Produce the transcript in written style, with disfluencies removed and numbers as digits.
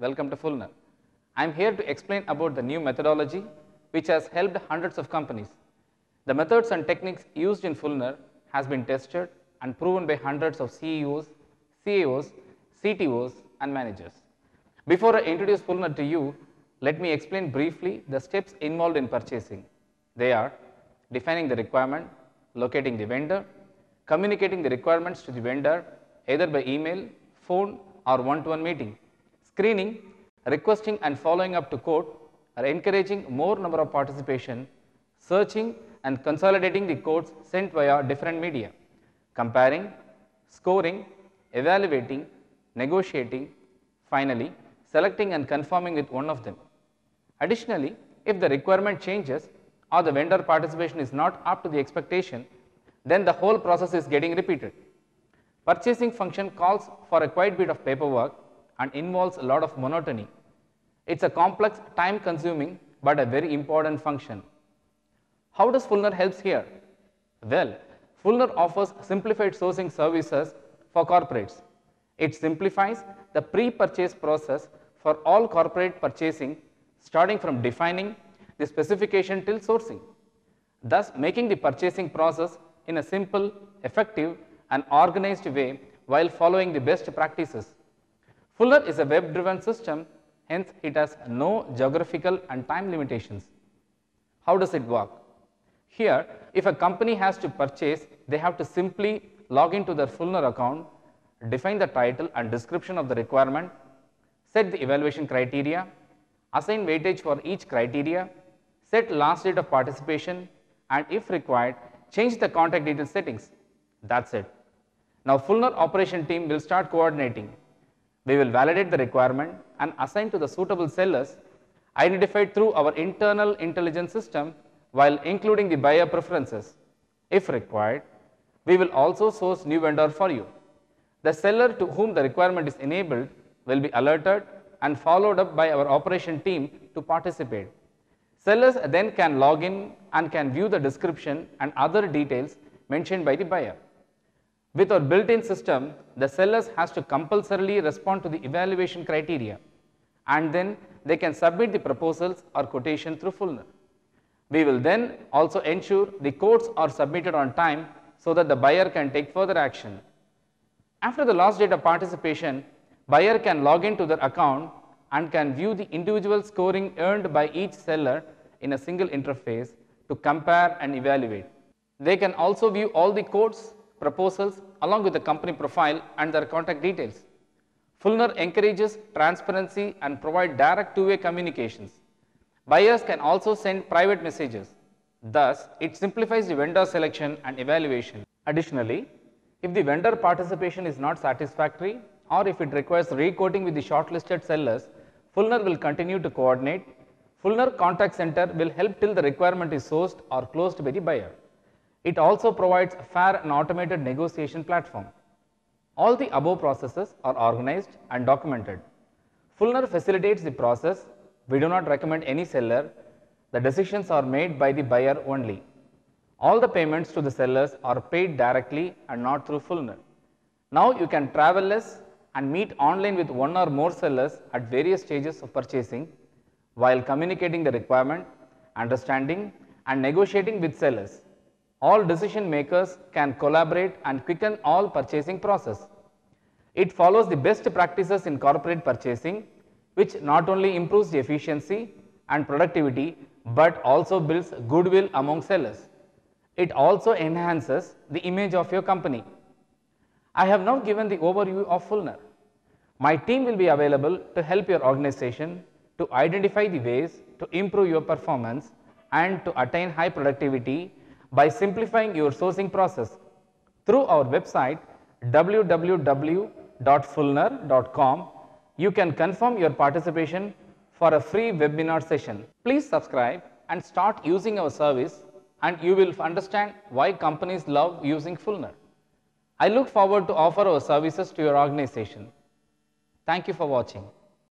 Welcome to Fulner. I am here to explain about the new methodology which has helped hundreds of companies. The methods and techniques used in Fulner has been tested and proven by hundreds of CEOs, CAOs, CTOs and managers. Before I introduce Fulner to you, let me explain briefly the steps involved in purchasing. They are defining the requirement, locating the vendor, communicating the requirements to the vendor either by email, phone or one-to-one meeting, screening, requesting and following up to quote, or encouraging more number of participation, searching and consolidating the quotes sent via different media, comparing, scoring, evaluating, negotiating, finally selecting and confirming with one of them. Additionally, if the requirement changes or the vendor participation is not up to the expectation, then the whole process is getting repeated. Purchasing function calls for a quite bit of paperwork and involves a lot of monotony. It's a complex, time consuming but a very important function. How does Fulner helps here? Well, Fulner offers simplified sourcing services for corporates. It simplifies the pre-purchase process for all corporate purchasing, starting from defining the specification till sourcing, thus making the purchasing process in a simple, effective and organized way while following the best practices. Fulner is a web-driven system, hence it has no geographical and time limitations. How does it work? Here, if a company has to purchase, they have to simply log into their Fulner account, define the title and description of the requirement, set the evaluation criteria, assign weightage for each criteria, set last date of participation, and if required, change the contact detail settings. That's it. Now Fulner operation team will start coordinating. We will validate the requirement and assign to the suitable sellers identified through our internal intelligence system while including the buyer preferences. If required, we will also source new vendor for you. The seller to whom the requirement is enabled will be alerted and followed up by our operation team to participate. Sellers then can log in and can view the description and other details mentioned by the buyer. With our built-in system, the sellers has to compulsorily respond to the evaluation criteria and then they can submit the proposals or quotation through Fulner. We will then also ensure the quotes are submitted on time so that the buyer can take further action. After the last date of participation, buyer can log into their account and can view the individual scoring earned by each seller in a single interface to compare and evaluate. They can also view all the quotes, proposals along with the company profile and their contact details. Fulner encourages transparency and provide direct two-way communications. Buyers can also send private messages. Thus, it simplifies the vendor selection and evaluation. Additionally, if the vendor participation is not satisfactory or if it requires re-quoting with the shortlisted sellers, Fulner will continue to coordinate. Fulner Contact Center will help till the requirement is sourced or closed by the buyer. It also provides a fair and automated negotiation platform. All the above processes are organized and documented. Fulner facilitates the process. We do not recommend any seller. The decisions are made by the buyer only. All the payments to the sellers are paid directly and not through Fulner. Now you can travel less and meet online with one or more sellers at various stages of purchasing while communicating the requirement, understanding and negotiating with sellers. All decision makers can collaborate and quicken all purchasing process. It follows the best practices in corporate purchasing, which not only improves the efficiency and productivity but also builds goodwill among sellers. It also enhances the image of your company. I have now given the overview of Fulner. My team will be available to help your organization to identify the ways to improve your performance and to attain high productivity by simplifying your sourcing process. Through our website www.fulner.com, you can confirm your participation for a free webinar session. Please subscribe and start using our service and you will understand why companies love using Fulner. I look forward to offer our services to your organization. Thank you for watching.